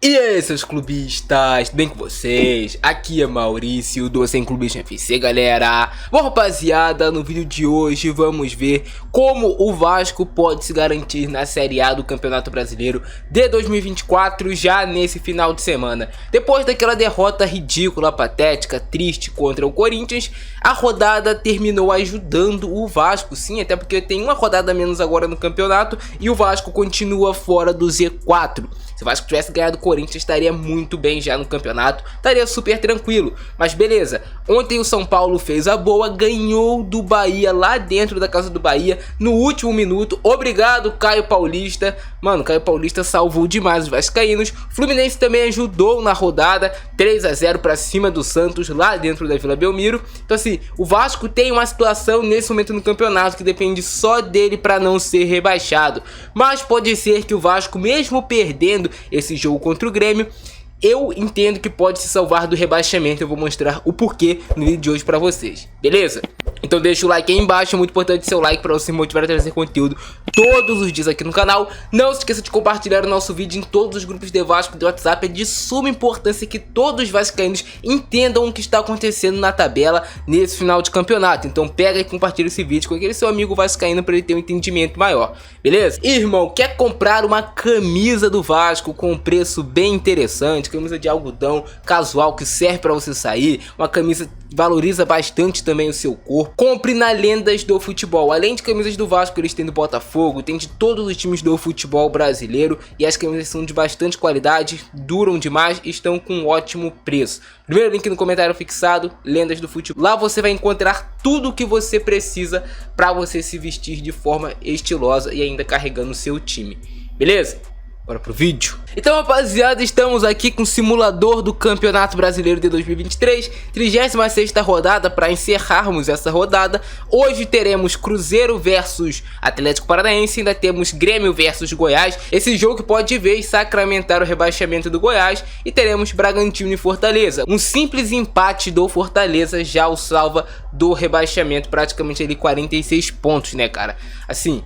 E aí, seus clubistas, tudo bem com vocês? Aqui é Maurício do Sem Clubista FC, galera. Bom, rapaziada, no vídeo de hoje vamos ver como o Vasco pode se garantir na Série A do Campeonato Brasileiro de 2024 já nesse final de semana. Depois daquela derrota ridícula, patética, triste contra o Corinthians, a rodada terminou ajudando o Vasco, sim, até porque tem uma rodada a menos agora no campeonato e o Vasco continua fora do Z4. Se o Vasco tivesse ganhado o Corinthians, estaria muito bem já no campeonato, estaria super tranquilo. Mas beleza, ontem o São Paulo fez a boa, ganhou do Bahia lá dentro da casa do Bahia, no último minuto. Obrigado, Caio Paulista. Mano, Caio Paulista salvou demais os vascaínos. Fluminense também ajudou na rodada, 3-0 para cima do Santos, lá dentro da Vila Belmiro. Então assim, o Vasco tem uma situação nesse momento no campeonato que depende só dele para não ser rebaixado. Mas pode ser que o Vasco, mesmo perdendo esse jogo contra o Grêmio, eu entendo que pode se salvar do rebaixamento. Eu vou mostrar o porquê no vídeo de hoje pra vocês, beleza? Então deixa o like aí embaixo, é muito importante seu like para você me motivar a trazer conteúdo todos os dias aqui no canal. Não se esqueça de compartilhar o nosso vídeo em todos os grupos de Vasco do WhatsApp. É de suma importância que todos os vascaínos entendam o que está acontecendo na tabela nesse final de campeonato. Então pega e compartilha esse vídeo com aquele seu amigo vascaíno para ele ter um entendimento maior, beleza? Irmão, quer comprar uma camisa do Vasco com um preço bem interessante, camisa de algodão casual que serve para você sair, uma camisa que valoriza bastante também o seu corpo? Compre na Lendas do Futebol. Além de camisas do Vasco, eles têm do Botafogo, tem de todos os times do futebol brasileiro, e as camisas são de bastante qualidade, duram demais e estão com um ótimo preço. Primeiro link no comentário fixado, Lendas do Futebol. Lá você vai encontrar tudo o que você precisa para você se vestir de forma estilosa e ainda carregando o seu time, beleza? Bora pro vídeo. Então, rapaziada, estamos aqui com o simulador do Campeonato Brasileiro de 2023, 36ª rodada. Para encerrarmos essa rodada, hoje teremos Cruzeiro versus Atlético Paranaense, ainda temos Grêmio versus Goiás, esse jogo que pode de vez sacramentar o rebaixamento do Goiás, e teremos Bragantino e Fortaleza. Um simples empate do Fortaleza já o salva do rebaixamento, praticamente ali 46 pontos, né, cara? Assim,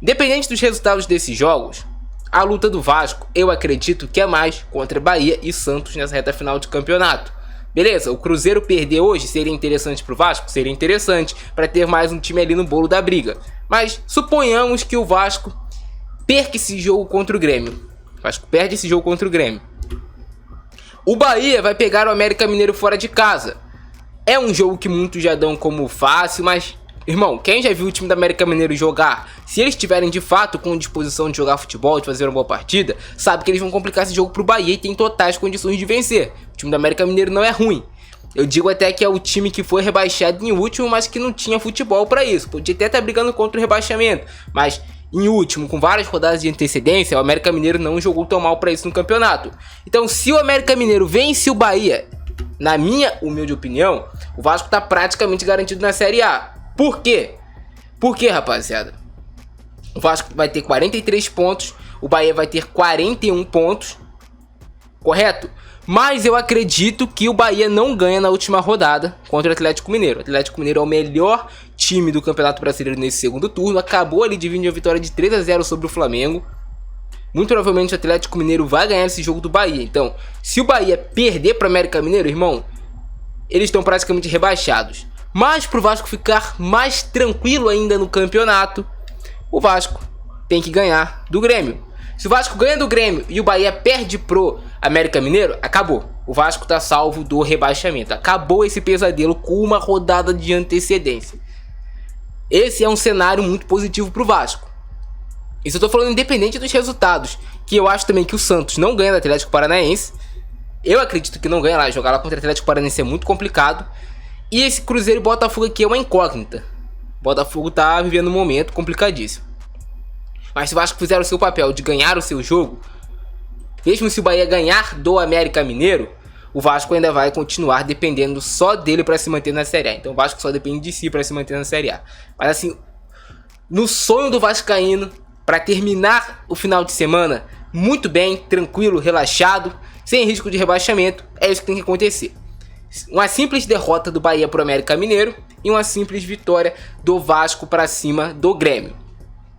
independente dos resultados desses jogos, a luta do Vasco, eu acredito que é mais contra Bahia e Santos nessa reta final de campeonato. Beleza, o Cruzeiro perder hoje seria interessante pro Vasco? Seria interessante para ter mais um time ali no bolo da briga. Mas suponhamos que o Vasco perca esse jogo contra o Grêmio. O Vasco perde esse jogo contra o Grêmio. O Bahia vai pegar o América Mineiro fora de casa. É um jogo que muitos já dão como fácil, mas... irmão, quem já viu o time do América Mineiro jogar, se eles estiverem de fato com disposição de jogar futebol, de fazer uma boa partida, sabe que eles vão complicar esse jogo pro Bahia e tem totais condições de vencer. O time do América Mineiro não é ruim. Eu digo até que é o time que foi rebaixado em último, mas que não tinha futebol pra isso. Podia até estar brigando contra o rebaixamento, mas em último, com várias rodadas de antecedência, o América Mineiro não jogou tão mal pra isso no campeonato. Então, se o América Mineiro vence o Bahia, na minha humilde opinião, o Vasco tá praticamente garantido na Série A. Por quê? Por quê, rapaziada? O Vasco vai ter 43 pontos, o Bahia vai ter 41 pontos, correto? Mas eu acredito que o Bahia não ganha na última rodada contra o Atlético Mineiro. O Atlético Mineiro é o melhor time do Campeonato Brasileiro nesse segundo turno, acabou ali dividindo a vitória de 3-0 sobre o Flamengo. Muito provavelmente o Atlético Mineiro vai ganhar esse jogo do Bahia. Então, se o Bahia perder para o América Mineiro, irmão, eles estão praticamente rebaixados. Mas pro Vasco ficar mais tranquilo ainda no campeonato, o Vasco tem que ganhar do Grêmio. Se o Vasco ganha do Grêmio e o Bahia perde pro América Mineiro, acabou. O Vasco tá salvo do rebaixamento. Acabou esse pesadelo com uma rodada de antecedência. Esse é um cenário muito positivo pro Vasco. Isso eu tô falando independente dos resultados, que eu acho também que o Santos não ganha do Atlético Paranaense. Eu acredito que não ganha lá. Jogar lá contra o Atlético Paranaense é muito complicado. E esse Cruzeiro e Botafogo aqui é uma incógnita. O Botafogo tá vivendo um momento complicadíssimo. Mas se o Vasco fizer o seu papel de ganhar o seu jogo, mesmo se o Bahia ganhar do América Mineiro, o Vasco ainda vai continuar dependendo só dele para se manter na Série A. Então o Vasco só depende de si para se manter na Série A. Mas assim, no sonho do vascaíno, para terminar o final de semana muito bem, tranquilo, relaxado, sem risco de rebaixamento, é isso que tem que acontecer. Uma simples derrota do Bahia pro América Mineiro e uma simples vitória do Vasco para cima do Grêmio.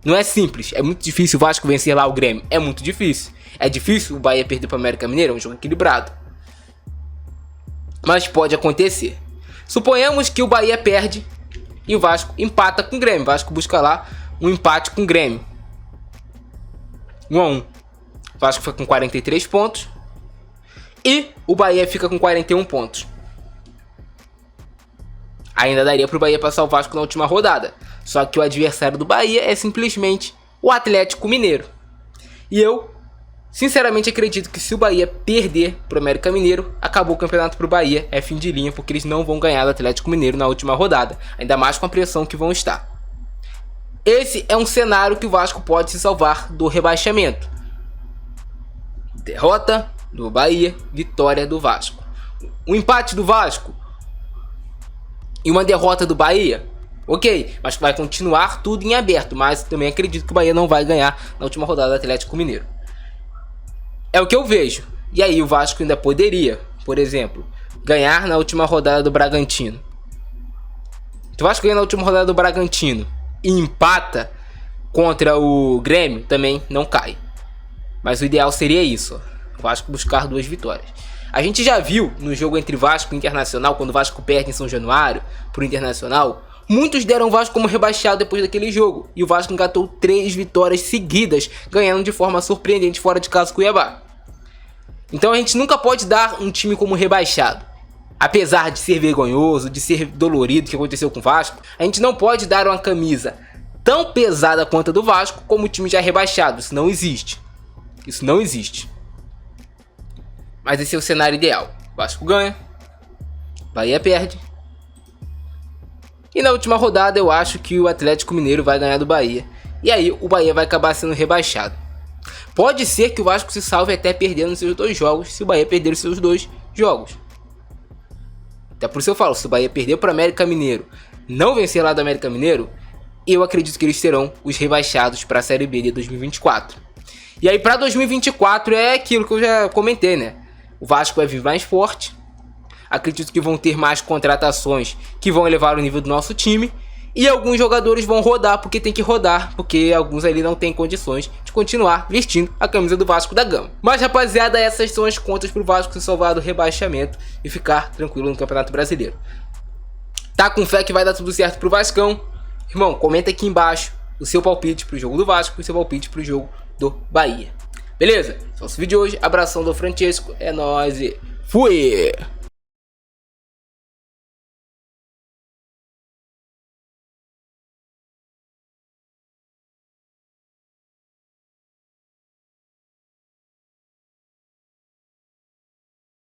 Não é simples, é muito difícil o Vasco vencer lá o Grêmio, é muito difícil. É difícil o Bahia perder para o América Mineiro, é um jogo equilibrado. Mas pode acontecer. Suponhamos que o Bahia perde e o Vasco empata com o Grêmio. O Vasco busca lá um empate com o Grêmio. 1 a 1. O Vasco fica com 43 pontos e o Bahia fica com 41 pontos. Ainda daria para o Bahia passar o Vasco na última rodada. Só que o adversário do Bahia é simplesmente o Atlético Mineiro. E eu, sinceramente, acredito que se o Bahia perder para o América Mineiro, acabou o campeonato para o Bahia, é fim de linha, porque eles não vão ganhar do Atlético Mineiro na última rodada. Ainda mais com a pressão que vão estar. Esse é um cenário que o Vasco pode se salvar do rebaixamento. Derrota do Bahia, vitória do Vasco. Um empate do Vasco e uma derrota do Bahia, ok, mas vai continuar tudo em aberto. Mas também acredito que o Bahia não vai ganhar na última rodada do Atlético Mineiro. É o que eu vejo. E aí o Vasco ainda poderia, por exemplo, ganhar na última rodada do Bragantino. Se o Vasco ganha na última rodada do Bragantino e empata contra o Grêmio, também não cai. Mas o ideal seria isso, o Vasco buscar 2 vitórias. A gente já viu no jogo entre Vasco e Internacional, quando o Vasco perde em São Januário pro Internacional, muitos deram o Vasco como rebaixado depois daquele jogo. E o Vasco engatou 3 vitórias seguidas, ganhando de forma surpreendente fora de casa com o Cuiabá. Então a gente nunca pode dar um time como rebaixado. Apesar de ser vergonhoso, de ser dolorido o que aconteceu com o Vasco, a gente não pode dar uma camisa tão pesada quanto a do Vasco como o time já rebaixado. Isso não existe. Isso não existe. Mas esse é o cenário ideal. Vasco ganha, Bahia perde. E na última rodada eu acho que o Atlético Mineiro vai ganhar do Bahia. E aí o Bahia vai acabar sendo rebaixado. Pode ser que o Vasco se salve até perdendo seus 2 jogos, se o Bahia perder os seus 2 jogos. Até por isso eu falo, se o Bahia perder para o América Mineiro, não vencer lá do América Mineiro, eu acredito que eles serão os rebaixados para a Série B de 2024. E aí para 2024 é aquilo que eu já comentei, né? O Vasco vai vir mais forte. Acredito que vão ter mais contratações que vão elevar o nível do nosso time. E alguns jogadores vão rodar porque tem que rodar, porque alguns ali não têm condições de continuar vestindo a camisa do Vasco da Gama. Mas rapaziada, essas são as contas pro Vasco se salvar do rebaixamento e ficar tranquilo no Campeonato Brasileiro. Tá com fé que vai dar tudo certo pro Vascão? Irmão, comenta aqui embaixo o seu palpite pro jogo do Vasco e o seu palpite pro jogo do Bahia. Beleza? Esse é o nosso vídeo de hoje. Abração do Francesco. É nóis e fui!